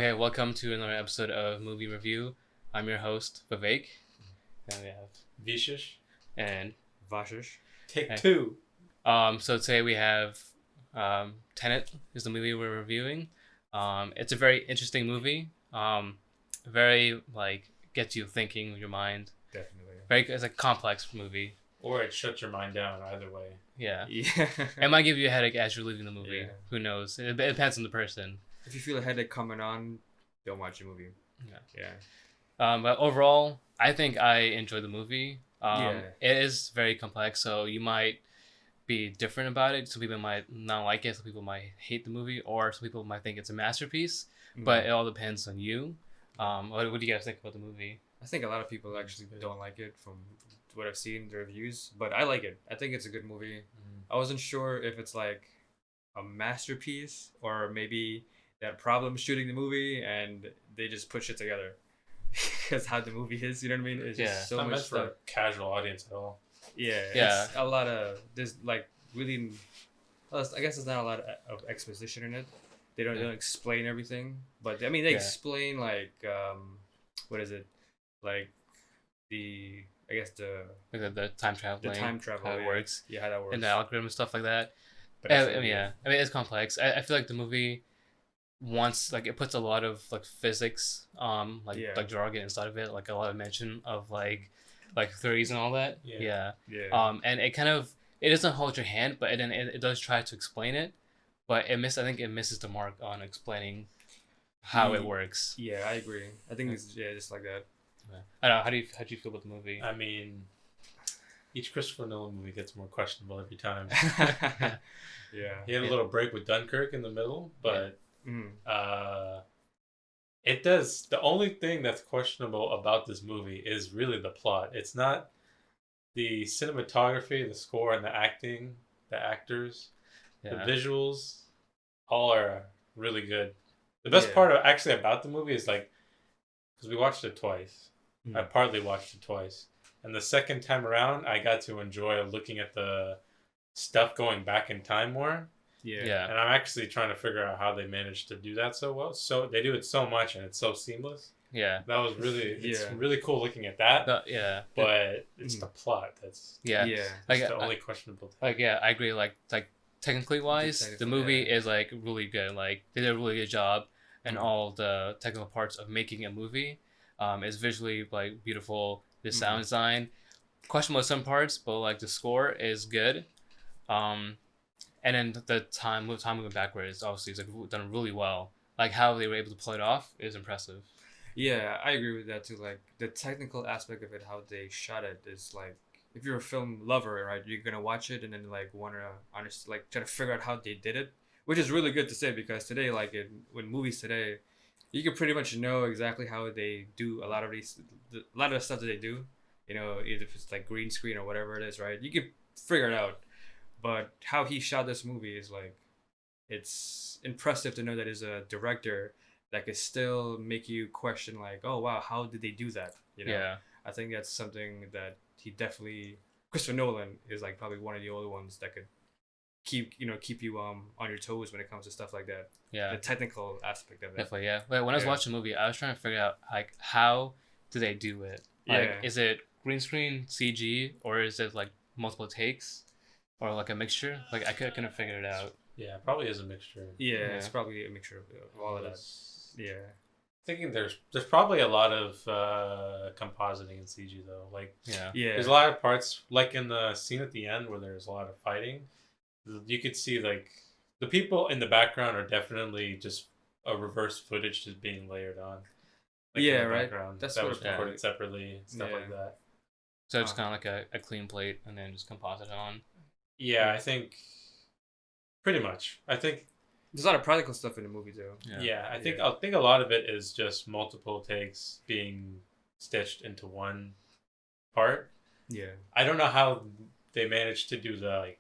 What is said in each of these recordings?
Okay, welcome to another episode of Movie Review. I'm your host, Vivek. And we have Vishish. And Vashish. Take two. So today we have Tenet is the movie we're reviewing. It's a very interesting movie. Very gets you thinking with your mind. Definitely. It's a complex movie. Or it shuts your mind down either way. Yeah. Yeah. It might give you a headache as you're leaving the movie. Yeah. Who knows? It depends on the person. If you feel a headache coming on, don't watch the movie. Yeah. Yeah. But overall, I think I enjoyed the movie. Yeah. It is very complex, so you might be different about it. Some people might not like it. Some people might hate the movie, or some people might think it's a masterpiece. But it all depends on you. What do you guys think about the movie? I think a lot of people actually don't like it from what I've seen the reviews, but I like it. I think it's a good movie. I wasn't sure if it's like a masterpiece or maybe that problem shooting the movie and they just put shit together. Because how the movie is, you know what I mean? It's just so not much meant for a casual audience at all. Yeah. Yeah. It's a lot of there's like really. Well, I guess there's not a lot of exposition in it. They don't explain everything, but I mean they explain like what is it, like the The time traveling, how it works, how that works, and the algorithm and stuff like that. But I mean it's complex. I feel like the movie it puts a lot of like physics like jargon inside of it, like a lot of mention of like theories and all that. Yeah. And it doesn't hold your hand, but then it does try to explain it, but I think it misses the mark on explaining how it works. Yeah, I agree. I think it's just like that. Yeah. I don't know. How do you feel about the movie? I mean, each Christopher Nolan movie gets more questionable every time. Yeah. He had a little break with Dunkirk in the middle, but it does. The only thing that's questionable about this movie is really the plot. It's not the cinematography, the score, and the acting, the actors, the visuals. All are really good. The best part about the movie is because we watched it twice. I partly watched it twice. And the second time around, I got to enjoy looking at the stuff going back in time more. Yeah. And I'm actually trying to figure out how they managed to do that so well. So they do it so much and it's so seamless. Yeah. That was it's really cool looking at that. But it's the plot that's the only questionable thing. I agree. Like technically wise, the movie is really good. Like they did a really good job and all the technical parts of making a movie. It's visually beautiful. The sound design, questionable in some parts, but the score is good. And then the time moving backwards obviously is done really well. Like how they were able to pull it off is impressive. Yeah, I agree with that too. Like the technical aspect of it, how they shot it is if you're a film lover, right, you're gonna watch it and then wanna honestly try to figure out how they did it, which is really good to say because today, when movies today, you can pretty much know exactly how they do a lot of the stuff that they do. You know, either if it's green screen or whatever it is, right? You can figure it out. But how he shot this movie is it's impressive to know that as a director that could still make you question oh wow, how did they do that? You know? Yeah. I think that's something that he definitely, Christopher Nolan is probably one of the only ones that could keep you on your toes when it comes to stuff like that. Yeah. The technical aspect of it. Definitely, yeah. When I was watching the movie, I was trying to figure out how do they do it? Is it green screen, CG, or is it multiple takes? Or a mixture? I couldn't figure it out. Yeah, it probably is a mixture. Yeah, it's probably a mixture of all of that. Yeah. Thinking there's probably a lot of compositing in CG though. There's a lot of parts in the scene at the end where there's a lot of fighting. You could see the people in the background are definitely just a reverse footage just being layered on. Right. That was recorded separately and stuff like that. So it's kind of a clean plate and then just composite on. Yeah, I think pretty much. I think there's a lot of practical stuff in the movie too. Yeah, I think a lot of it is just multiple takes being stitched into one part. Yeah. I don't know how they managed to do because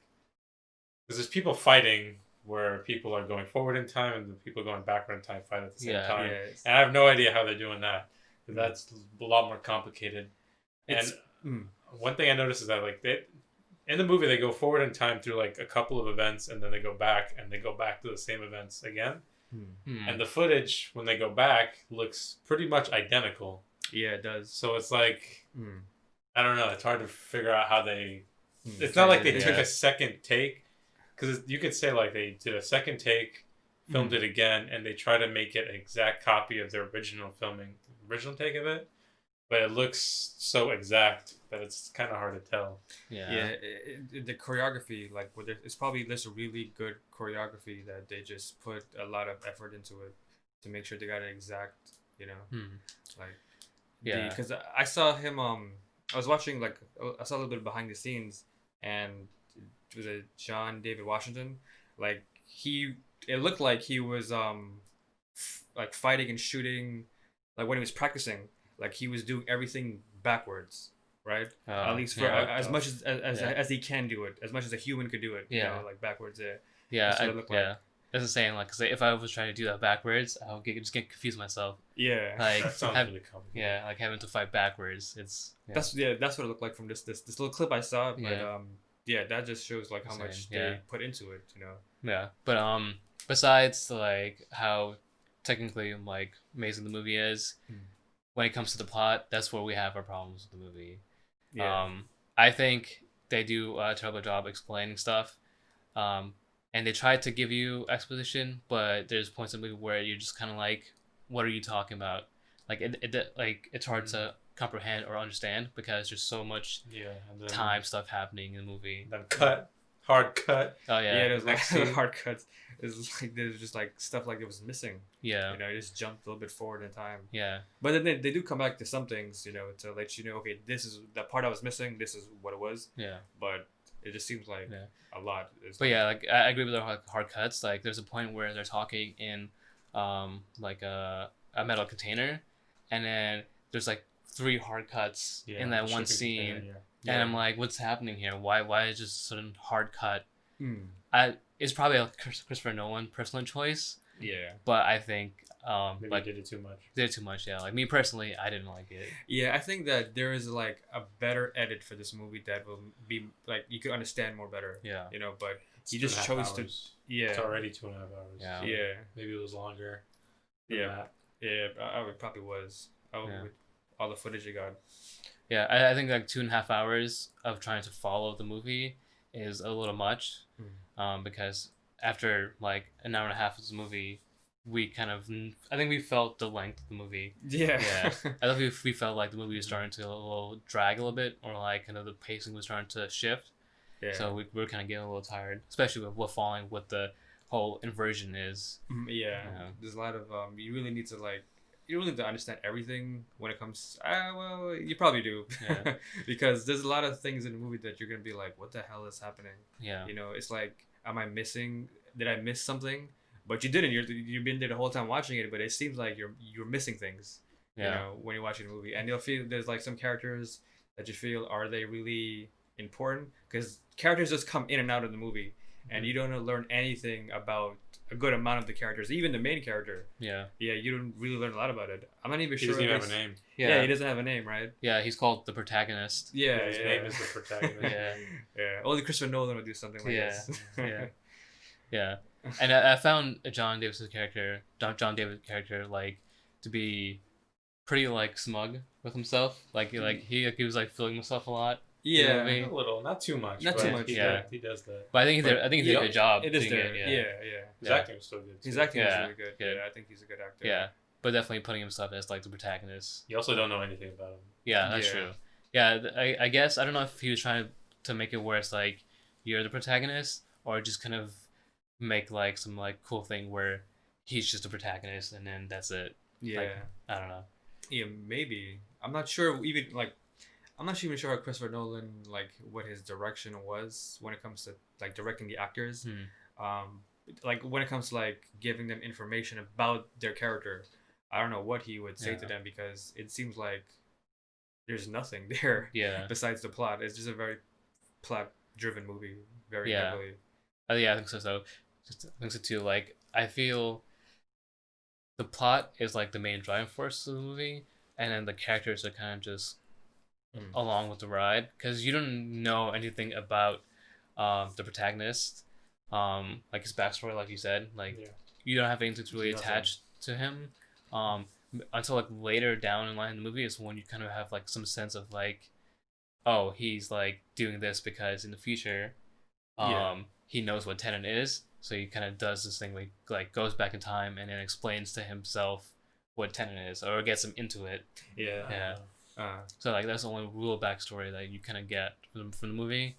there's people fighting where people are going forward in time and the people going backward in time fight at the same time. Yeah, and I have no idea how they're doing that. That's a lot more complicated. One thing I noticed is that in the movie, they go forward in time through a couple of events, and then they go back to the same events again. and the footage when they go back looks pretty much identical. Yeah, it does. So it's like I don't know. It's hard to figure out how they. It's not like they took a second take, because you could say like they did a second take, filmed it again, and they try to make it an exact copy of their original take of it. But it looks so exact that it's kind of hard to tell. Yeah. The choreography, like, it's probably just a really good choreography that they just put a lot of effort into it to make sure they got it exact. You know, like, because I saw him. I was watching, like, I saw a little bit behind the scenes, and it was a John David Washington. Like, it looked like he was like fighting and shooting, like when he was practicing. Like, he was doing everything backwards, right? At least for as much as he can do it, as much as a human could do it. You know, like backwards. That's what it looked like. That's the saying. Like, 'cause if I was trying to do that backwards, I would just get confused myself. Yeah, like that sounds really complicated. Yeah, like having to fight backwards. It's that's what it looked like from this little clip I saw. But that just shows like how much they put into it. You know. Yeah, but besides like how technically like amazing the movie is. When it comes to the plot, that's where we have our problems with the movie. Yeah. I think they do a terrible job explaining stuff. And they try to give you exposition, but there's points in the movie where you're just kind of like, what are you talking about? Like, it's hard to comprehend or understand because there's so much time stuff happening in the movie. Then hard cut. Oh, yeah. Yeah, there's like hard cuts. It's like there's just like stuff like it was missing. Yeah. You know, it just jumped a little bit forward in time. Yeah. But then they do come back to some things, you know, to let you know, okay, this is the part I was missing. This is what it was. Yeah. But it just seems like a lot. But yeah, like I agree with the hard cuts. Like there's a point where they're talking in like a metal container, and then there's like 3 hard cuts in that one scene. And I'm like, what's happening here? Why is just sudden hard cut? It's probably a Christopher Nolan personal choice. Yeah. But I think maybe like did it too much. Did it too much, yeah. Like me personally, I didn't like it. Yeah, I think that there is like a better edit for this movie that will be like you could understand more better. Yeah. You know, but you just chose to. Yeah. It's already 2.5 hours. Yeah. So yeah. Maybe it was longer. Yeah. Yeah. It probably was. With all the footage you got. Yeah, I think like 2.5 hours of trying to follow the movie is a little much, because after like an hour and a half of the movie, I think we felt the length of the movie. Yeah. I think we felt like the movie was starting to a little drag a little bit, or like kind of the pacing was starting to shift. Yeah. So we were kind of getting a little tired, especially with following what the whole inversion is. Yeah. There's a lot of you really need to understand everything when it comes. Well, you probably do, because there's a lot of things in the movie that you're gonna be like, "What the hell is happening?" Yeah, you know, it's like, am I missing? Did I miss something? But you didn't. You've been there the whole time watching it, but it seems like you're missing things. Yeah. You know, when you're watching the movie, and you'll feel there's like some characters that you feel, are they really important? Because characters just come in and out of the movie, and you don't learn anything about a good amount of the characters, even the main character. Yeah, you don't really learn a lot about it. I'm not even sure. He doesn't even have a name. Yeah, he doesn't have a name, right? Yeah, he's called the protagonist. Yeah, his name is the protagonist. Yeah. Only Christopher Nolan would do something like this. Yeah. And I found John David character like to be pretty like smug with himself. Like he was like feeling himself a lot. Yeah, a little, not too much. Not too much. He does that. But I think he did a good job. It is there. Yeah. His acting was so good. His acting was really good. Yeah, I think he's a good actor. Yeah, but definitely putting himself as like the protagonist. You also don't know anything about him. Yeah, that's true. Yeah, I guess I don't know if he was trying to make it where it's like you're the protagonist, or just kind of make like some like cool thing where he's just a protagonist and then that's it. Yeah, like, I don't know. Yeah, maybe. I'm not sure. I'm not even sure how Christopher Nolan, like, what his direction was when it comes to like directing the actors. Like when it comes to like giving them information about their character, I don't know what he would say to them, because it seems like there's nothing there. Yeah. Besides the plot, it's just a very plot-driven movie. Very heavily. Yeah, I think so. I think so too. Like I feel the plot is like the main driving force of the movie, and then the characters are kind of just along with the ride, because you don't know anything about the protagonist, like his backstory, like you said. Like you don't have anything to really attach to him. Until like later down in line in the movie is when you kind of have like some sense of like, oh, he's like doing this because in the future, he knows what Tenet is, so he kind of does this thing where he like goes back in time and then explains to himself what Tenet is, or gets him into it. Yeah. So like that's the only real backstory that you kind of get from the movie.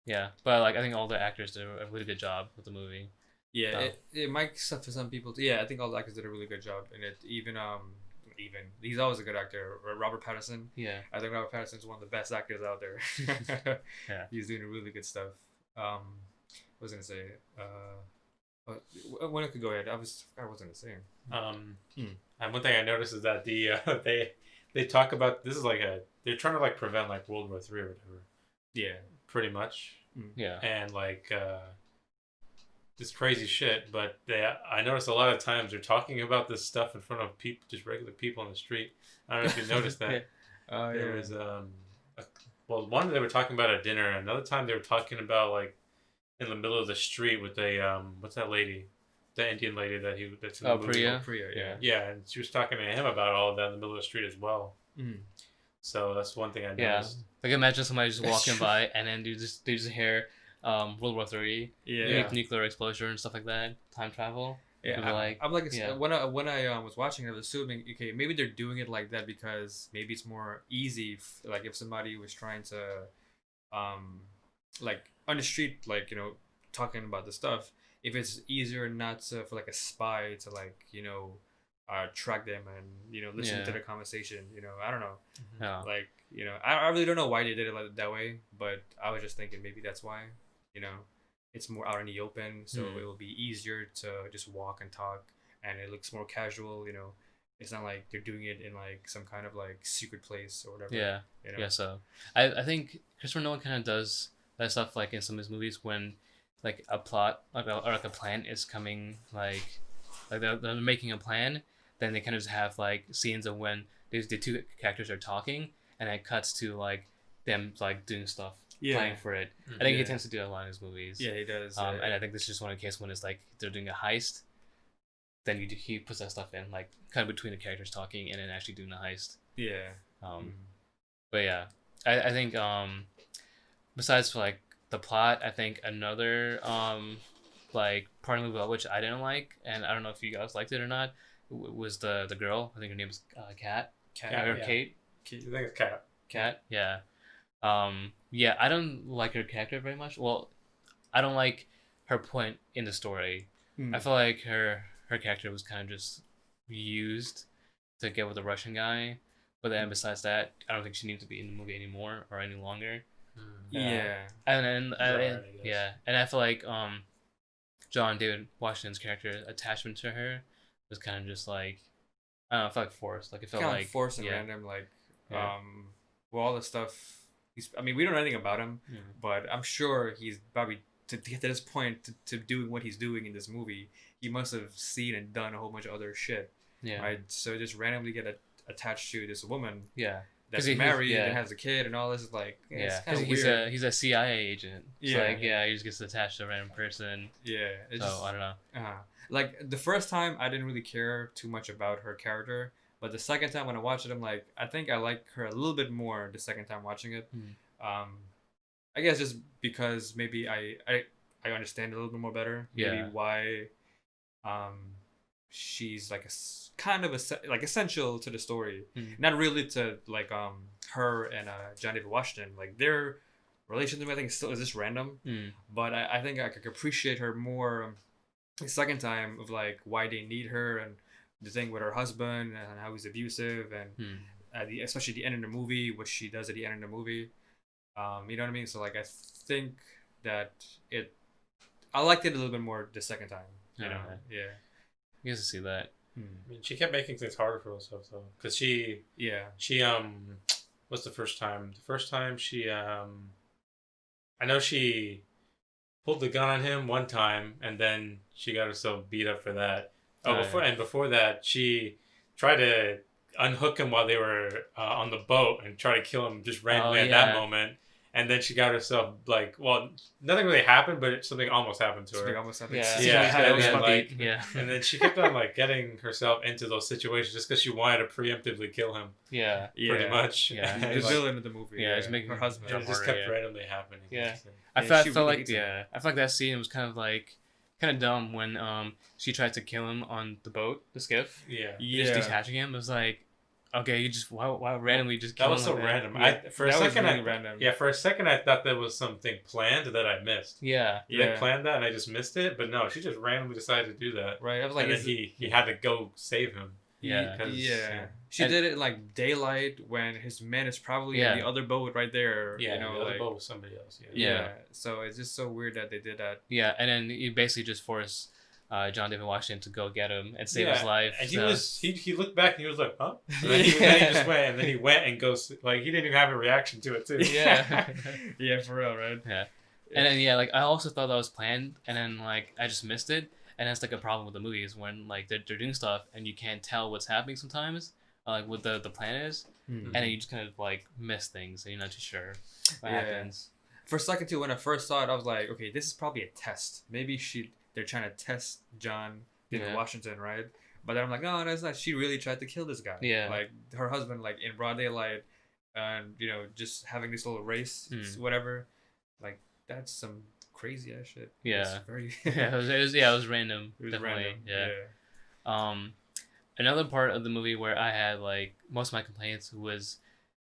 Yeah, but like I think all the actors did a really good job with the movie. Yeah, it might suck for some people too. Yeah, I think all the actors did a really good job in it. Even he's always a good actor. Robert Pattinson. Yeah, I think Robert Pattinson is one of the best actors out there. Yeah, he's doing really good stuff. What was I gonna say? When I could go ahead, I was gonna say. And one thing I noticed is that they talk about this is like they're trying to like prevent like World War III or whatever. Yeah, pretty much. Yeah, and like this crazy shit, but I noticed a lot of times they're talking about this stuff in front of people, just regular people on the street. I don't know if you noticed that. There was one they were talking about at dinner, and another time they were talking about like in the middle of the street with what's that lady, the Indian lady that's in the movie. Priya, yeah, and she was talking to him about all of that in the middle of the street as well. So that's one thing I noticed. Like imagine somebody just walking by and then they just hear World War III, nuclear explosion and stuff like that, time travel. Yeah, when I was watching it, I was assuming, okay, maybe they're doing it like that because maybe it's more easy, like if somebody was trying to, like on the street, like, you know, talking about the stuff, if it's easier not to, for like a spy to like, you know, track them and, you know, listen to their conversation, you know, I don't know, like, you know, I really don't know why they did it like that way, but I was just thinking maybe that's why, you know, it's more out in the open, so it will be easier to just walk and talk, and it looks more casual, you know, it's not like they're doing it in like some kind of like secret place or whatever. You know? So I think Christopher Nolan kind of does that stuff like in some of his movies when like a plot or like a plan is coming, like they're making a plan, then they kind of just have like scenes of when the two characters are talking, and it cuts to like them like doing stuff, planning for it. I think he tends to do that a lot in his movies. Yeah, he does. And I think this is just one of the cases when it's like they're doing a heist, then he puts that stuff in like kind of between the characters talking and then actually doing the heist. But yeah, I think besides for like the plot, I think another like part of the movie about which I didn't like, and I don't know if you guys liked it or not, was the girl. I think her name is Kat or Kate. I think it's Kat. Kat, yeah. I don't like her character very much. Well, I don't like her point in the story. I feel like her character was kind of just used to get with the Russian guy. But then besides that, I don't think she needs to be in the movie anymore or any longer. And I feel like John David Washington's character attachment to her was kind of just like, I don't know, I felt like forced. Like it felt kind like of forced and random. Like well, all the stuff. We don't know anything about him, but I'm sure he's probably to get to this point to doing what he's doing in this movie. He must have seen and done a whole bunch of other shit. Right. So just randomly get attached to this woman. That's married and has a kid and all this is like it's kind of weird. He's a CIA agent. So he just gets attached to a random person. I don't know. Like the first time I didn't really care too much about her character, but the second time when I watched it, I'm like, I think I like her a little bit more the second time watching it. I guess just because maybe I understand it a little bit more better. Maybe why she's like kind of essential to the story. Not really to like her and John David Washington. Like their relationship, I think is just random. But I think I could appreciate her more the second time of like why they need her and the thing with her husband and how he's abusive and especially the end of the movie, what she does at the end of the movie. You know what I mean? So like I think that I liked it a little bit more the second time. You know? Yeah. You guys see that. I mean, she kept making things harder for herself though, because she what's the first time? The first time she I know she pulled the gun on him one time, and then she got herself beat up for that. Before that, she tried to unhook him while they were on the boat and try to kill him just randomly at that moment. And then she got herself like, well, nothing really happened, but something almost happened to her. Something almost happened. And then she kept on like getting herself into those situations just because she wanted to preemptively kill him. Yeah, pretty much. Yeah, the villain of the movie. Yeah, it's making her husband. It just kept randomly happening. Yeah, I felt like I felt like that scene was kind of dumb when she tried to kill him on the boat, the skiff. Yeah, just detaching him. It was like, okay, you just why randomly just kill that was him so like random. That? For a second, I thought there was something planned that I missed. Yeah, They planned that and I just missed it. But no, she just randomly decided to do that. Right, I was like, and then he had to go save him. Yeah, She did it in like daylight when his man is probably in the other boat right there. Yeah, you know, the other boat with somebody else. Yeah. So it's just so weird that they did that. Yeah, and then you basically just forced John David Washington to go get him and save his life. And he looked back and he was like, huh? And then, then he just went, and then he went and goes, like, he didn't even have a reaction to it too. Yeah. Yeah, for real, right? Yeah. And then like I also thought that was planned, and then like I just missed it. And that's like a problem with the movies when like they're doing stuff and you can't tell what's happening sometimes, like what the plan is, and then you just kind of like miss things and you're not too sure what happens. For a second too, when I first saw it, I was like, okay, this is probably a test. Maybe they're trying to test John David Washington, right? But then I'm like, no, that's not. She really tried to kill this guy. Yeah, like her husband, like in broad daylight, and just having this little race, whatever. Like that's some crazy ass shit. Yeah. Very it was random. It was definitely. random. Yeah. Another part of the movie where I had like most of my complaints was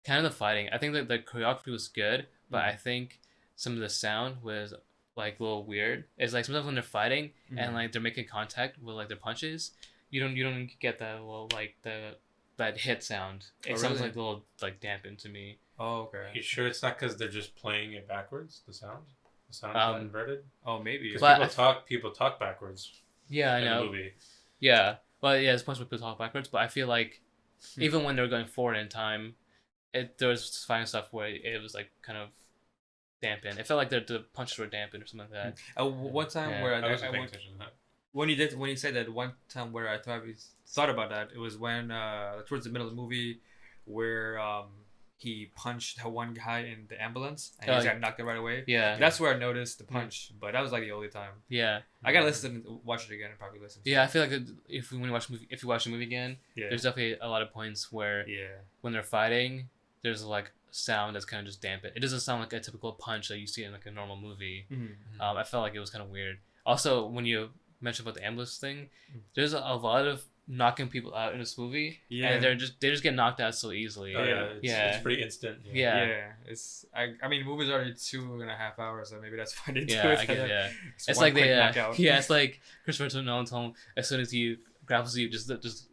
kind of the fighting. I think that the choreography was good, but I think some of the sound was like a little weird. It's like sometimes when they're fighting and like they're making contact with like their punches, you don't get that little like that hit sound. It sounds like a little like dampened to me. Oh, okay. You sure it's not because they're just playing it backwards? The sound is inverted. Oh, maybe. Because people talk backwards. Yeah, I know. In the movie. Yeah, well, yeah, it's possible people talk backwards, but I feel like even when they were going forward in time, there was fine stuff where it was like kind of dampened. It felt like the punches were dampened or something like that. One time where I wasn't paying attention to that. When you said that one time where I thought about that, it was when towards the middle of the movie where he punched that one guy in the ambulance and he just got knocked out right away. Yeah, that's where I noticed the punch, but that was like the only time. Yeah, I gotta watch it again and probably listen. Yeah, I feel like if you watch the movie again, yeah, there's definitely a lot of points where when they're fighting, there's like sound that's kind of just dampened. It doesn't sound like a typical punch that you see in like a normal movie. I felt like it was kind of weird. Also, when you mentioned about the ambulance thing, there's a lot of knocking people out in this movie, and they just get knocked out so easily. Oh, it's pretty instant. It's I mean, the movie's already 2.5 hours, so maybe that's why they do it. I get, it's like they it's like Christopher Nolan told him, as soon as you grapples you, just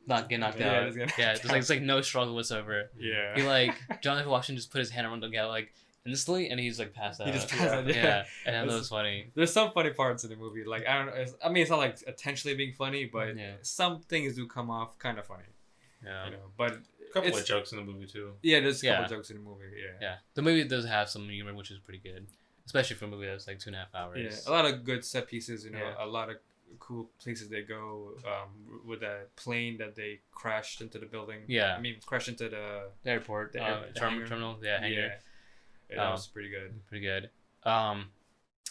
not get knocked out. It's like no struggle whatsoever. Yeah, he like John F. Washington just put his hand around the guy like instantly, and he's like passed out. He just passed out. Yeah, and that was funny. There's some funny parts in the movie. Like I don't know. It's not like intentionally being funny, but some things do come off kind of funny. Yeah, but a couple of jokes in the movie too. Yeah, there's a couple of jokes in the movie. Yeah, the movie does have some humor, which is pretty good, especially for a movie that's like 2.5 hours. Yeah, a lot of good set pieces. A lot of cool places they go. With that plane that they crashed into the building. Yeah, I mean crashed into the airport, terminal. Yeah, hangar. Yeah, that was pretty good. Pretty good. And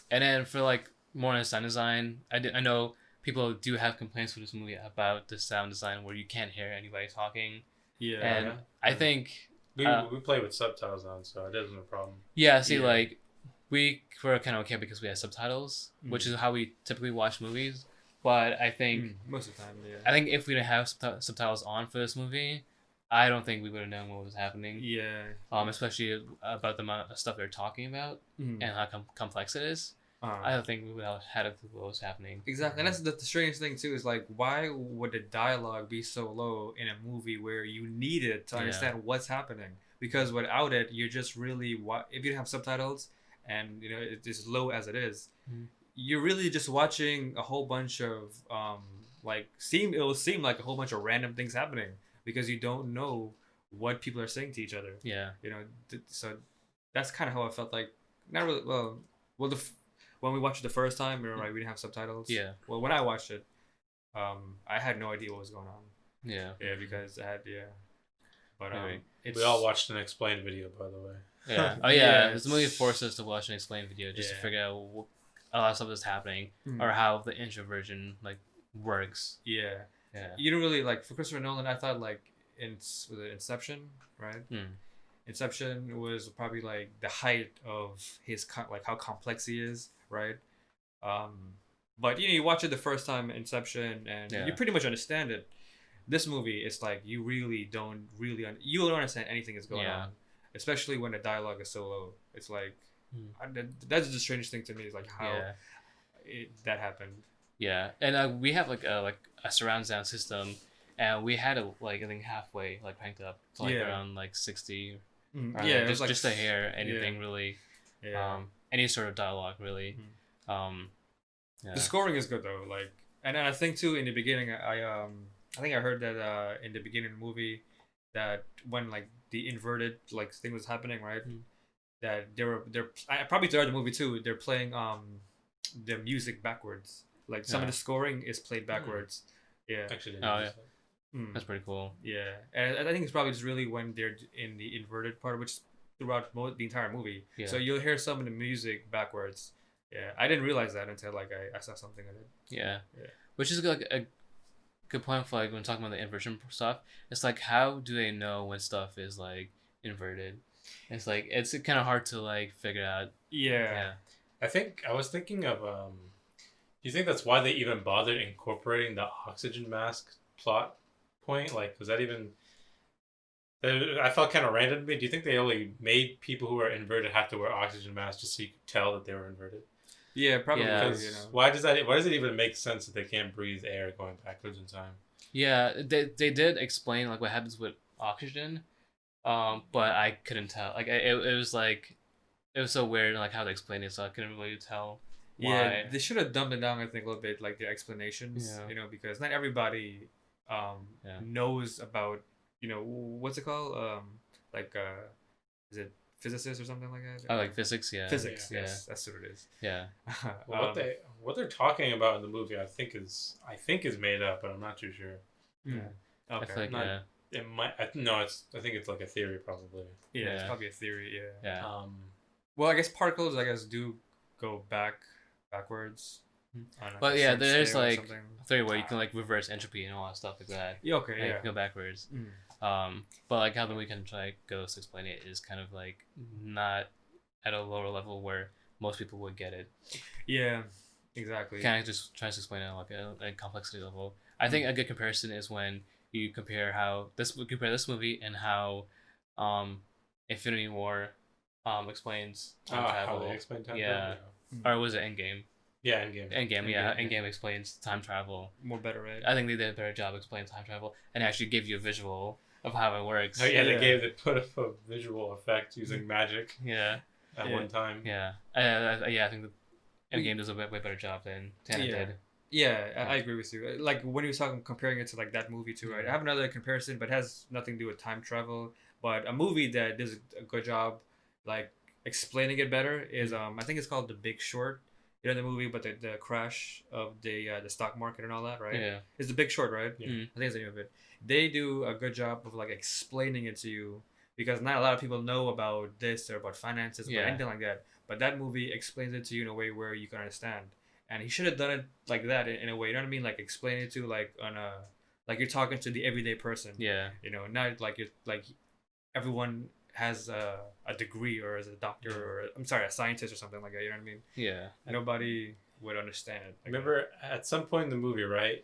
then for like more on the sound design, I know people do have complaints with this movie about the sound design where you can't hear anybody talking. Yeah. And I think we play with subtitles on, so it isn't a problem. Yeah. See, like we were kind of okay because we had subtitles, which is how we typically watch movies. But I think most of the time, I think if we didn't have subtitles on for this movie, I don't think we would have known what was happening. Yeah. Especially about the amount of stuff they're talking about and how complex it is. I don't think we would have had a clue what was happening. Exactly, and that's the strangest thing too. Is like, why would the dialogue be so low in a movie where you need it to understand what's happening? Because without it, you're just really if you have subtitles and it's as low as it is, you're really just watching a whole bunch of it will seem like a whole bunch of random things happening. Because you don't know what people are saying to each other. Yeah. So that's kind of how I felt like. Not really. Well, when we watched it the first time, we didn't have subtitles. Yeah. Well, when I watched it, I had no idea what was going on. Yeah. Yeah, because I had But we all watched an explained video, by the way. Yeah. Oh yeah. This movie forces us to watch an explained video just to figure out a lot of stuff that's happening or how the introversion like works. Yeah. Yeah. You don't really like for Christopher Nolan. I thought like was it Inception, right? Inception was probably like the height of his like how complex he is, right? But you watch it the first time, Inception, and you pretty much understand it. This movie, it's like you really don't you don't understand anything that's going on, especially when the dialogue is so low. It's like that's the strangest thing to me is like how that happened. Yeah, and we have like a surround sound system, and we had it like I think halfway like cranked up to like around like 60. Yeah, just like, just to hear anything really, any sort of dialogue really. The scoring is good though, like, and I think too in the beginning I think I heard that in the beginning of the movie that when like the inverted like thing was happening, right? That they're probably throughout the movie too. They're playing the music backwards. Like some of the scoring is played backwards. Yeah. Actually. That's pretty cool. Yeah, and I think it's probably just really when they're in the inverted part, which is throughout the entire movie. Yeah. So you'll hear some of the music backwards. Yeah, I didn't realize that until like I saw something on it. Yeah. Which is like a good point for like when talking about the inversion stuff. It's like how do they know when stuff is like inverted? It's like it's kind of hard to like figure out. Yeah. I think I was thinking of do you think that's why they even bothered incorporating the oxygen mask plot point? Like, was that even? I felt kind of random to me. Do you think they only made people who are inverted have to wear oxygen masks just so you could tell that they were inverted? Yeah, probably. Because why does it even make sense that they can't breathe air going backwards in time? Yeah, they did explain like what happens with oxygen, but I couldn't tell. Like it was like it was so weird like how they explained it, so I couldn't really tell. Why. Yeah, they should have dumbed it down. I think a little bit, like their explanations. Because not everybody knows about what's it called? Is it physicists or something like that? Oh, like physics, yeah. Physics, yes, that's what it is. Yeah. Well, what they're talking about in the movie, I think is made up, but I'm not too sure. Yeah. Okay. I feel like, It might. I think it's like a theory, probably. Yeah, it's probably a theory. Yeah. Yeah. Well, I guess particles, do go backwards. But yeah, there's like a theory where you can like reverse entropy and all that stuff like that. Yeah. Okay. Yeah. Go backwards. But like how the weekend like goes to explain it is kind of like not at a lower level where most people would get it. Yeah. Exactly. Kind of just tries to explain it on like a complexity level. I think a good comparison is when you compare this movie and how Infinity War explains time travel. How they explain time travel? Yeah. Or was it Endgame? Yeah, Endgame explains time travel. More better, right? I think they did a better job explaining time travel and actually give you a visual of how it works. Oh yeah, they put up a visual effect using magic. Yeah. At one time. Yeah. I think the Endgame does a way better job than Tenet did. Yeah, I agree with you. Like when you were comparing it to like that movie too, right? I have another comparison, but it has nothing to do with time travel. But a movie that does a good job, like explaining it better, is I think it's called The Big Short. The movie, but the crash of the stock market and all that, right? Yeah. It's The Big Short, right? Yeah. I think it's the name of it. They do a good job of like explaining it to you because not a lot of people know about this or about finances or anything like that. But that movie explains it to you in a way where you can understand. And he should have done it like that in a way. You know what I mean? Like explain it to like on a like you're talking to the everyday person. Yeah. Not like you're like everyone has a degree or as a doctor or a scientist or something like that. You know what I mean? Yeah. Nobody would understand. Remember at some point in the movie, right?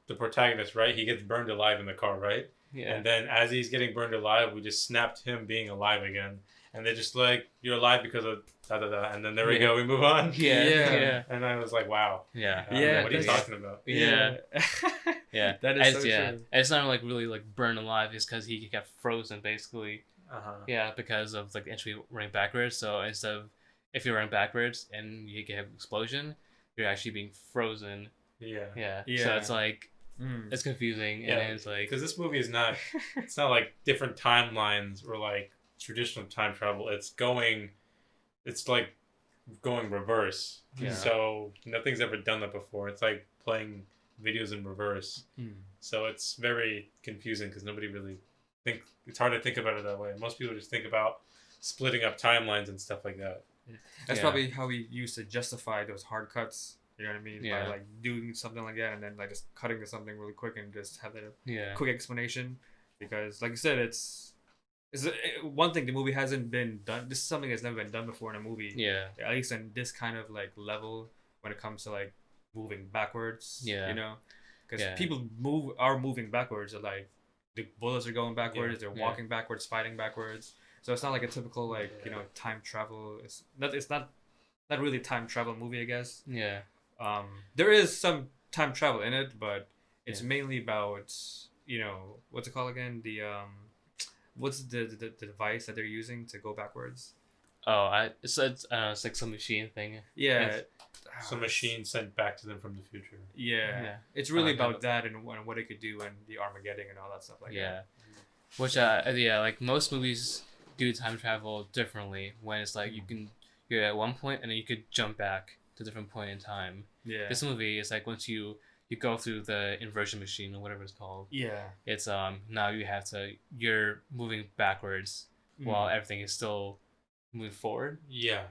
The protagonist, right? He gets burned alive in the car, right? Yeah. And then as he's getting burned alive, we just snapped him being alive again. And they're just like, you're alive because of da-da-da. And then there we go. We move on. Yeah. And I was like, wow. Yeah. What are you talking about? Yeah. Yeah. That is so true. It's not like really like burned alive. It's because he got frozen basically. Yeah, because of like the entry running backwards. So instead of if you're running backwards and you get an explosion, you're actually being frozen. Yeah. So it's like it's confusing. Yeah. And it's like because this movie is not. It's not like different timelines or like traditional time travel. It's like going reverse. Yeah. So nothing's ever done that before. It's like playing videos in reverse. So it's very confusing because nobody really it's hard to think about it that way. Most people just think about splitting up timelines and stuff like that. That's probably how we used to justify those hard cuts. You know what I mean? By like doing something like that and then like just cutting to something really quick and just have that quick explanation. Because like you said, it's one thing the movie hasn't been done. This is something that's never been done before in a movie. Yeah. At least in this kind of like level when it comes to like moving backwards. Yeah. You know, because people are moving backwards. They're like the bullets are going backwards. They're walking backwards, fighting backwards. So it's not like a typical like time travel. It's not really a time travel movie, I guess. Yeah. There is some time travel in it, but it's mainly about what's it called again? The what's the device that they're using to go backwards? Oh, it's like some machine thing. Yeah. Some machine sent back to them from the future. Yeah. It's really about that and what it could do and the Armageddon and all that stuff like that. Yeah. Which like most movies do time travel differently when it's like you're at one point and then you could jump back to a different point in time. Yeah. This movie is like once you go through the inversion machine or whatever it's called. Yeah. It's now you're moving backwards while everything is still moving forward. Yeah.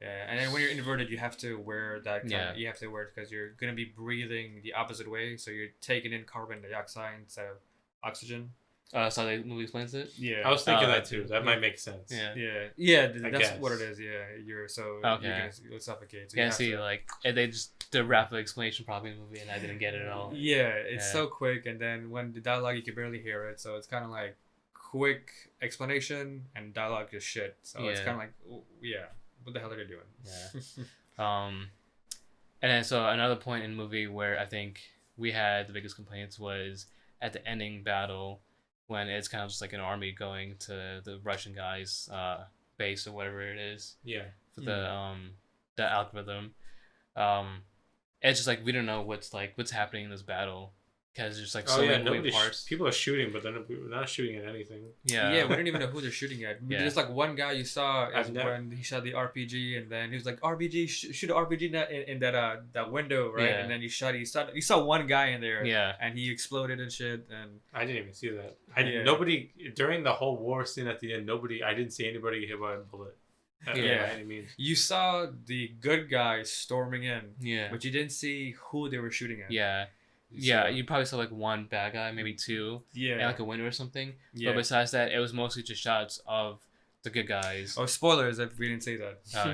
And then when you're inverted, you have to wear that. You have to wear it because you're gonna be breathing the opposite way, so you're taking in carbon dioxide instead of oxygen. So the movie explains it. Yeah, I was thinking that too. That might make sense. Yeah. That's what it is. Yeah, you're gonna suffocate. So they just the rapid explanation probably in the movie, and I didn't get it at all. Yeah, it's so quick, and then when the dialogue you can barely hear it, so it's kind of like quick explanation and dialogue is shit. So it's kind of like what the hell are they doing? Yeah. And then so another point in the movie where I think we had the biggest complaints was at the ending battle when it's kind of just like an army going to the Russian guys' base or whatever it is. Yeah. For the algorithm. It's just like we don't know what's happening in this battle. Because there's like so many moving parts. People are shooting, but then we're not shooting at anything. Yeah, we don't even know who they're shooting at. There's like one guy you saw when he shot the RPG, and then he was like, "RPG, shoot an RPG in that window, right?" And then you saw one guy in there, and he exploded and shit. And I didn't even see that. Nobody during the whole war scene at the end. I didn't see anybody get hit by a bullet. By any means. You saw the good guys storming in, but you didn't see who they were shooting at. Yeah, you probably saw like one bad guy, maybe two, and like a window or something. Yeah. But besides that, it was mostly just shots of the good guys. Oh, spoilers if we didn't say that. Oh,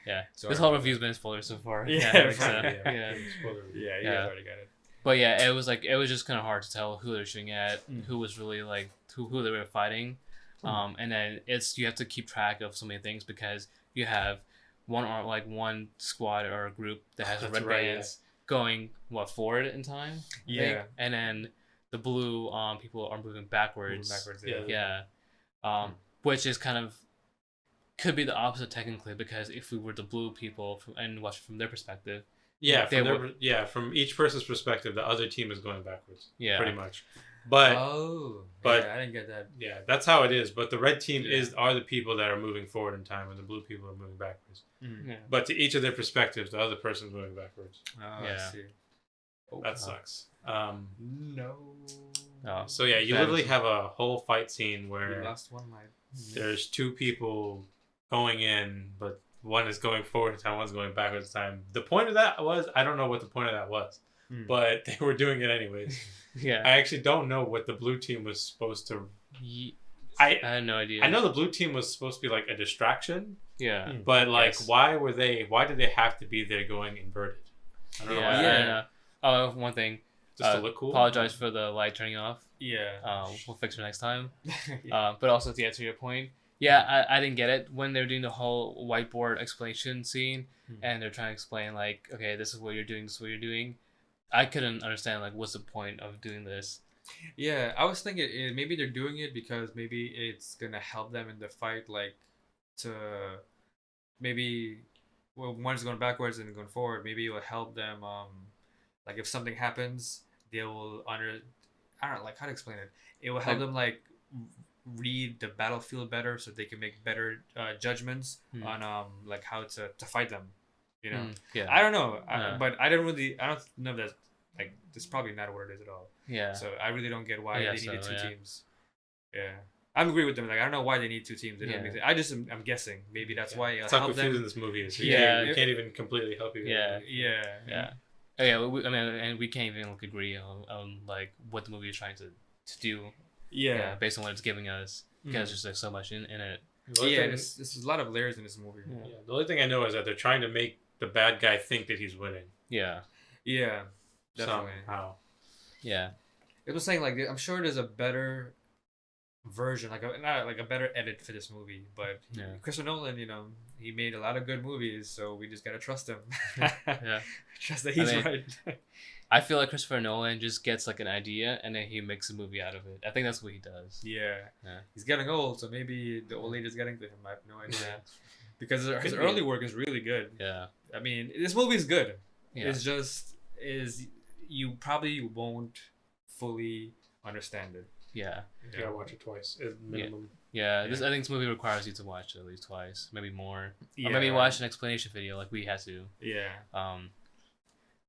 yeah. This whole review's been spoilers so far. You guys already got it. But yeah, it was just kind of hard to tell who they're shooting at, who was really like who they were fighting, and then you have to keep track of so many things because you have one squad or a group that has red bands. Going forward in time, and then the blue people are moving backwards. Which is kind of could be the opposite technically because if we were the blue people and watch from their perspective, from each person's perspective, the other team is going backwards. Pretty much. But I didn't get that. Yeah, that's how it is. But the red team are the people that are moving forward in time, and the blue people are moving backwards. But to each of their perspectives, the other person's moving backwards. I see. That sucks. No. So you literally have a whole fight scene where you lost one life. There's two people going in, but one is going forward in time, one's going backwards in time. The point of that was I don't know what the point of that was. But they were doing it anyways. I actually don't know what the blue team was supposed to. I had no idea. I know the blue team was supposed to be like a distraction. Yeah. But like, why did they have to be there going inverted? I don't know why. Oh, one thing. Just to look cool. Apologize for the light turning off. Yeah. We'll fix it next time. But also to answer your point, I didn't get it when they're doing the whole whiteboard explanation scene, and they're trying to explain like, okay, this is what you're doing, this is what you're doing. I couldn't understand like what's the point of doing this. Yeah, I was thinking maybe they're doing it because maybe it's gonna help them in the fight, like to maybe one's going backwards and going forward. Maybe it will help them. Like if something happens, they will I don't know, like how to explain it. It will help them like read the battlefield better, so they can make better judgments on like how to fight them. You know, I don't know, but I don't know that like this is probably not what it is at all. So I really don't get why they needed two teams. I'm agree with them. Like I don't know why they need two teams. Yeah. I'm guessing maybe that's why. That's how confusing this movie is. Yeah. We can't even completely help you. Yeah. Yeah. Oh yeah, I mean, and we can't even like agree on like what the movie is trying to do. Yeah. Based on what it's giving us, because there's like so much in it. There's a lot of layers in this movie. Yeah. The only thing I know is that they're trying to make the bad guy think that he's winning. Yeah. Yeah. Definitely. Somehow. Yeah. It was saying like I'm sure there's a better version, not like a better edit for this movie, but Christopher Nolan, he made a lot of good movies, so we just gotta trust him. Yeah. Trust that he's right. I feel like Christopher Nolan just gets like an idea and then he makes a movie out of it. I think that's what he does. Yeah. He's getting old, so maybe the old age is getting to him. I have no idea. Because his early work is really good. Yeah. I mean, this movie is good. Yeah. It's just you probably won't fully understand it. Yeah. You gotta watch it twice at minimum. Yeah. I think this movie requires you to watch it at least twice, maybe more, Yeah. or maybe watch an explanation video like we had to. Yeah.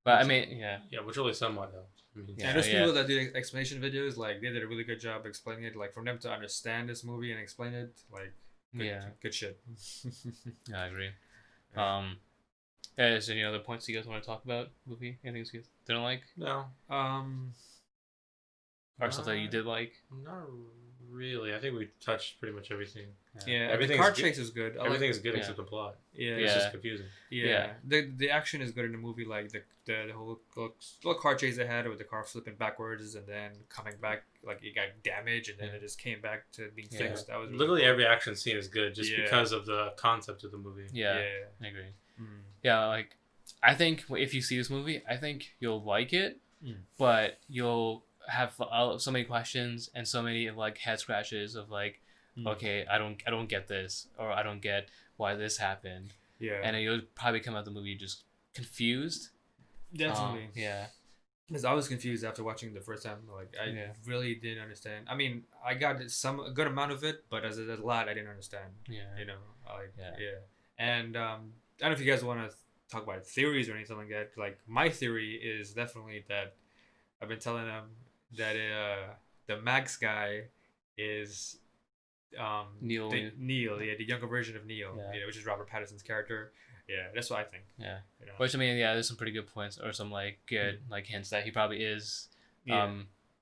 But I mean, yeah. Yeah, which really somewhat helps. I mean, And those people that do explanation videos, like they did a really good job explaining it. Like for them to understand this movie and explain it, like good shit. Yeah, I agree. Is there any other points you guys want to talk about movie? Anything you guys didn't like? No. Or stuff that you did like? Not really. I think we touched pretty much everything. Yeah, everything. The car chase is good. Everything is good except the plot. Yeah, it's just confusing. Yeah. The action is good in the movie. Like the whole little car chase they had with the car flipping backwards and then coming back, like it got damaged and then it just came back to being fixed. That was really literally cool. Every action scene is good just because of the concept of the movie. Yeah. I agree. Yeah, like I think if you see this movie, I think you'll like it, but you'll have so many questions and so many like head scratches of like, okay, I don't get this, or I don't get why this happened. Yeah. And then you'll probably come out the movie just confused. Definitely. Yeah. Because I was confused after watching the first time. Like I really didn't understand. I mean, I got a good amount of it, but as a lot I didn't understand. Yeah. And I don't know if you guys want to talk about theories or anything like that. Like my theory is definitely that I've been telling them that the Max guy is Neil, the younger version of Neil, which is Robert Pattinson's character. Yeah, that's what I think. Yeah, which I mean, there's some pretty good points or some like good like hints that he probably is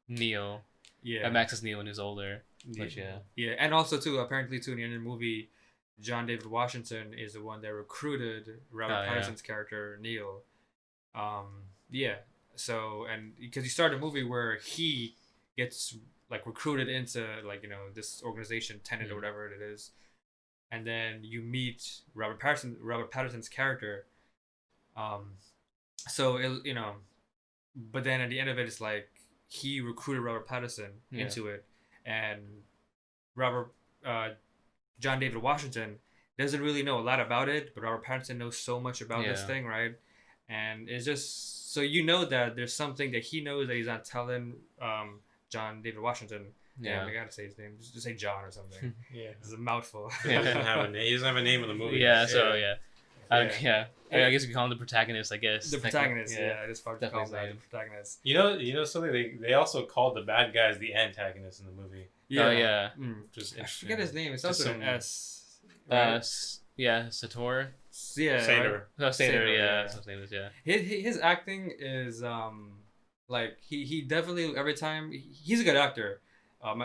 Neil. Yeah, and Max is Neil when he's older. Which, yeah, and also too apparently too in the end of the movie, John David Washington is the one that recruited Robert Pattinson's character Neil. So and because you start a movie where he gets like recruited into like this organization Tenet or whatever it is, and then you meet Robert Pattinson's character. But then at the end of it, it's like he recruited Robert Pattinson into it, and John David Washington doesn't really know a lot about it, but Robert Pattinson knows so much about this thing, right? And it's just so that there's something that he knows that he's not telling John David Washington. Yeah, I gotta say his name. Just say John or something. It's a mouthful. He doesn't have a name. He doesn't have a name in the movie. I guess you can call him the protagonist. I guess the protagonist. This part calls him the protagonist. You know something. They also called the bad guys the antagonists in the movie. I forget his name. It's also an S. Right? Sator. Sator. Right? No, Sator. That's what his name is. Yeah. His acting is like he definitely every time he's a good actor.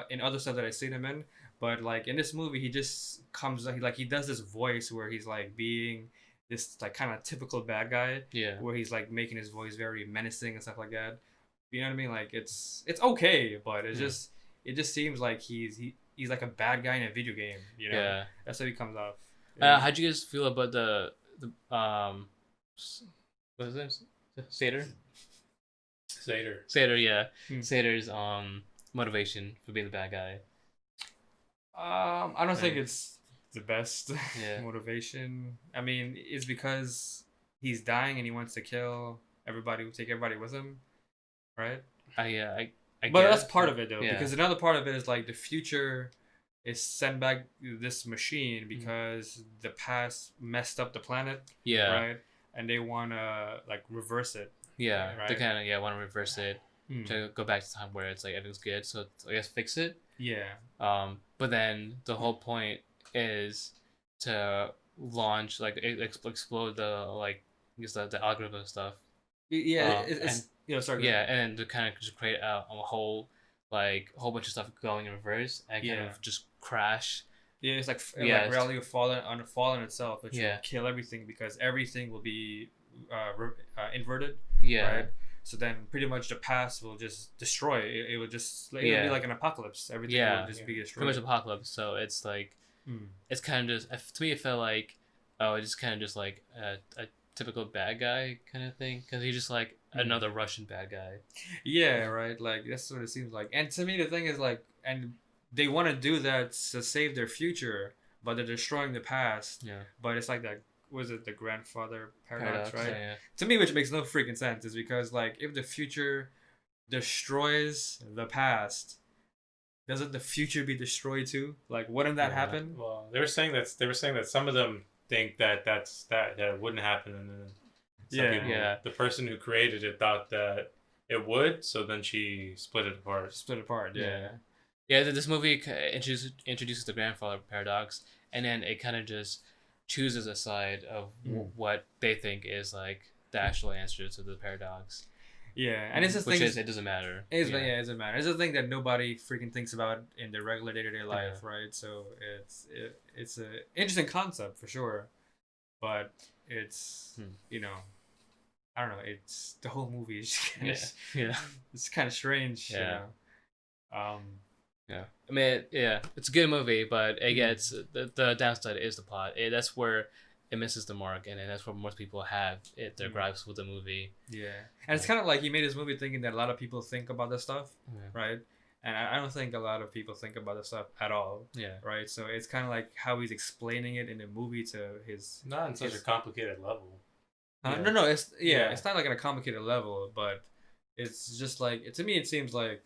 In other stuff that I've seen him in, but like in this movie, he just comes like he does this voice where he's like being this like kind of typical bad guy. Yeah. Where he's like making his voice very menacing and stuff like that. You know what I mean? Like it's okay, but it just seems like he's like a bad guy in a video game. Yeah. That's how he comes off. How'd you guys feel about the what is this? Sator. Yeah. Sator's motivation for being the bad guy. I don't think it's the best motivation. I mean, it's because he's dying and he wants to kill everybody, take everybody with him, right? I but that's part of it though, because another part of it is like the future is sent back this machine because the past messed up the planet. Yeah. Right, and they want to like reverse it. Yeah. Right? They kind of want to reverse it. To go back to the time where it's like everything's good, so I guess fix it. Yeah. But then the whole point is to launch like explode the like I guess the algorithm stuff. Yeah, And sorry. yeah, and to kind of just create a whole bunch of stuff going in reverse and kind of just crash. Yeah, it's like Yeah. reality will fall on itself, which will kill everything because everything will be inverted. Yeah. Right. So then, pretty much the past will just destroy. It will just it'll be like an apocalypse. Everything will just be destroyed. Pretty much apocalypse. So it's like, it's kind of just to me. It felt like, it's just kind of just like a typical bad guy kind of thing because he's just like another Russian bad guy. Yeah, right. Like that's what it seems like. And to me, the thing is like, and they want to do that to save their future, but they're destroying the past. Yeah. But it's like that. Was it the grandfather paradox, right? Yeah. To me, which makes no freaking sense, is because like if the future destroys the past, doesn't the future be destroyed too? Like, wouldn't that happen? Well, they were saying that some of them think that that wouldn't happen, and then some people, the person who created it thought that it would, so then she split it apart. Yeah. This movie introduces the grandfather paradox, and then it kind of just chooses a side of what they think is like the actual answer to the paradox. Yeah, and it's just it doesn't matter. It doesn't matter. It's a thing that nobody freaking thinks about in their regular day-to-day life, right? So it's an interesting concept for sure, but it's I don't know. It's the whole movie is it's kind of strange. Yeah. Yeah. I mean, it's a good movie, but again, it's the downside is the plot. That's where it misses the mark, and that's where most people have their gripes with the movie. Yeah, and it's kind of like he made his movie thinking that a lot of people think about this stuff, right? And I don't think a lot of people think about this stuff at all. Yeah. Right. So it's kind of like how he's explaining it in the movie to his. Not on such a complicated level. No. It's not like on a complicated level, but it's just like to me. It seems like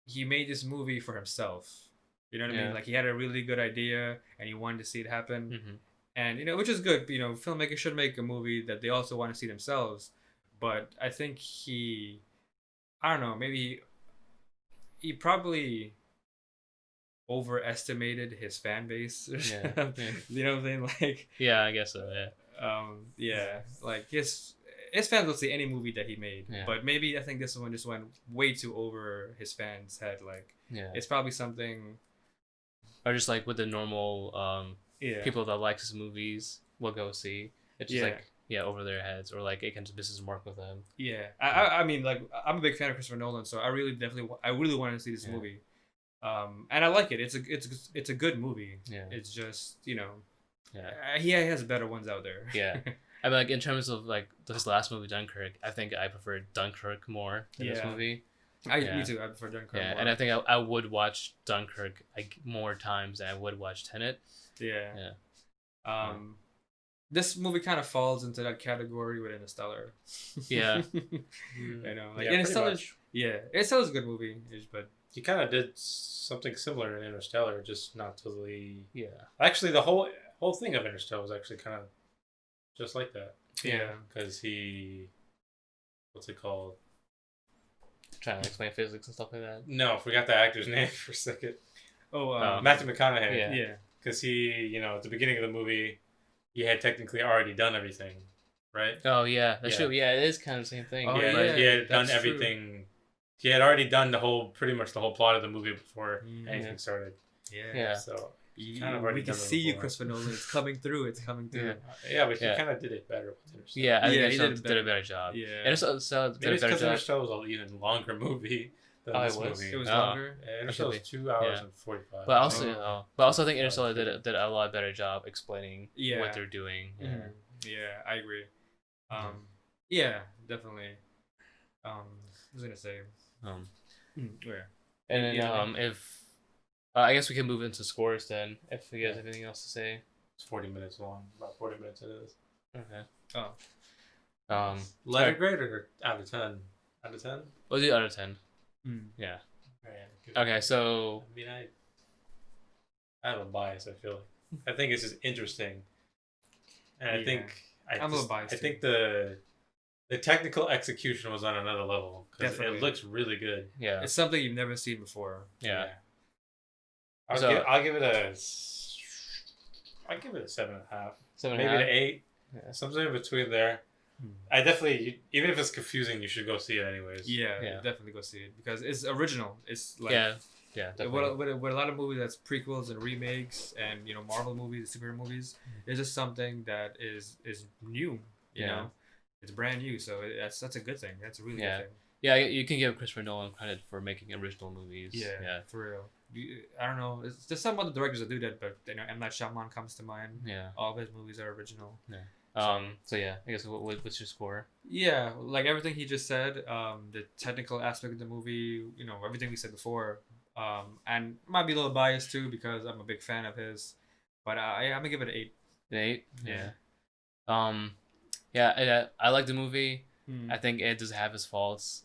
he made this movie for himself. You know what I mean? Like he had a really good idea and he wanted to see it happen. And which is good. Filmmakers should make a movie that they also want to see themselves. But I think I don't know, maybe he probably overestimated his fan base. Yeah. You know what I'm saying? Like I guess so. Yeah. Like his fans will see any movie that he made, but maybe I think this one just went way too over his fans' head. Like, it's probably something, or just like with the normal people that like his movies will go see. It's just like over their heads, or like it can business mark with them. Yeah, I mean, like I'm a big fan of Christopher Nolan, so I really wanted to see this movie, and I like it. It's a good movie. Yeah, it's just he has better ones out there. Yeah. I mean, like in terms of like his last movie, Dunkirk, I think I prefer Dunkirk more than this movie. Me too. I prefer Dunkirk more. And I think I would watch Dunkirk like more times than I would watch Tenet. This movie kind of falls into that category with Interstellar. Yeah. I know. Like Interstellar. Yeah, Interstellar's a good movie, but he kind of did something similar in Interstellar, just not totally. Yeah. Actually, the whole thing of Interstellar was actually kind of just like that. Yeah. Because what's it called? Trying to explain physics and stuff like that. No, forgot the actor's name for a second. Matthew McConaughey. Yeah. Because he, at the beginning of the movie, he had technically already done everything, right? Oh yeah, that's true. Yeah, it is kind of the same thing. Oh, yeah, he had done everything. True. He had already done pretty much the whole plot of the movie before anything started. Yeah. So we can see you, Christopher Nolan. It's coming through. Yeah, but he kind of did it better with Interstellar. Yeah, I think he did a better job. Yeah. And so maybe it's because Interstellar was an even longer movie than this movie. It was longer. Yeah, Interstellar was 2 hours and 45. But also, I think Interstellar did a lot better job explaining what they're doing. Yeah, I agree. Yeah, definitely. I was gonna say. Where? And then if. I guess we can move into scores then, if you guys have anything else to say. It's 40 minutes long. About 40 minutes it is. Okay. Letter grade or out of 10? Out of 10? We'll do out of 10. Yeah. Okay, so... I mean, I have a bias, I feel like. I think it's just interesting. And I think... I'm a little biased. I think the technical execution was on another level. Because it looks really good. Yeah. It's something you've never seen before. Yeah. I'll give it a 7.5. 7.5. Maybe an 8. Yeah. Something in between there. I definitely, even if it's confusing, you should go see it anyways. Yeah, definitely go see it because it's original. It's like definitely. With a lot of movies that's prequels and remakes and Marvel movies, superhero movies, it's just something that is new. You know, it's brand new, so that's a good thing. That's a really good thing. Yeah, you can give Christopher Nolan credit for making original movies. Yeah, for real. I don't know. There's some other directors that do that, but M. Night Shyamalan comes to mind. Yeah, all of his movies are original. Yeah. So yeah, I guess what's your score? Yeah, like everything he just said. The technical aspect of the movie. Everything we said before. And might be a little biased too because I'm a big fan of his, but I'm gonna give it an 8. An 8. Yeah. Yeah. I like the movie. I think it does have its faults.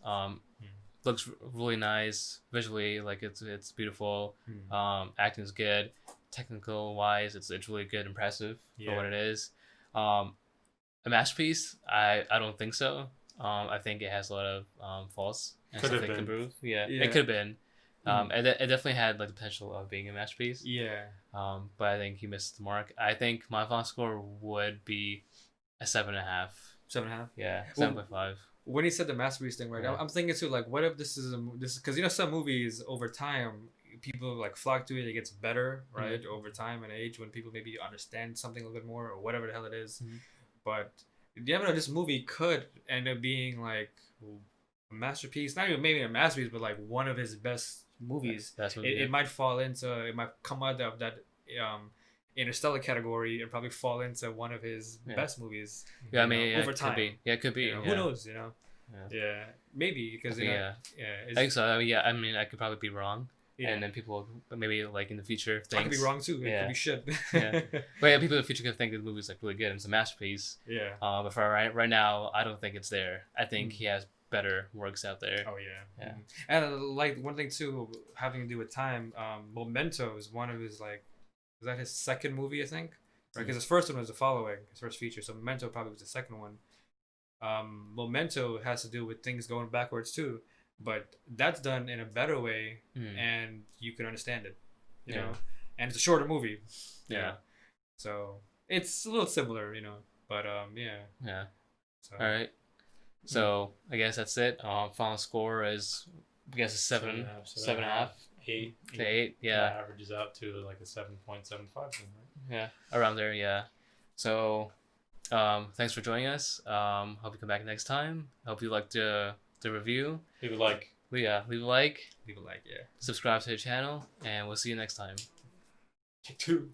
Looks really nice visually, like it's beautiful. Acting is good. Technical wise, it's really good, impressive for what it is. A masterpiece? I don't think so. I think it has a lot of faults and stuff they can improve. Yeah, it could have been. It definitely had like the potential of being a masterpiece. Yeah. But I think he missed the mark. I think my final score would be a 7.5. 7.5. Yeah, 7.5. When he said the masterpiece thing, right? I'm thinking too, like, what if this is this? Because some movies over time, people like flock to it. It gets better, right? Over time and age, when people maybe understand something a little bit more or whatever the hell it is. But you never know. This movie could end up being like a masterpiece. Not even maybe a masterpiece, but like one of his best movies. It might fall into. It might come out of that. Interstellar category and probably fall into one of his best movies. Yeah, I mean, over time. Could be. Yeah, it could be. Who knows? Yeah, maybe because I think so. I mean, I could probably be wrong. Yeah. And then people maybe like in the future think I could be wrong too. It could be shit. But yeah, people in the future could think the movie's like really good and it's a masterpiece. Yeah. But for right now, I don't think it's there. I think he has better works out there. Oh yeah. And like one thing too, having to do with time, Memento is one of his like. Was that his second movie, I think? Right, because his first one was The Following, his first feature. So Memento probably was the second one. Memento has to do with things going backwards too, but that's done in a better way, and you can understand it. You know, and it's a shorter movie. Yeah. So it's a little similar, but yeah. Yeah. So. All right. So I guess that's it. Final score is, I guess, a 7.5. 8. Yeah. That averages out to like a 7.75. Right? Yeah, around there. Yeah. So, thanks for joining us. Hope you come back next time. Hope you liked the review. Leave a like. Leave a like. Yeah. Subscribe to the channel, and we'll see you next time. Take 2.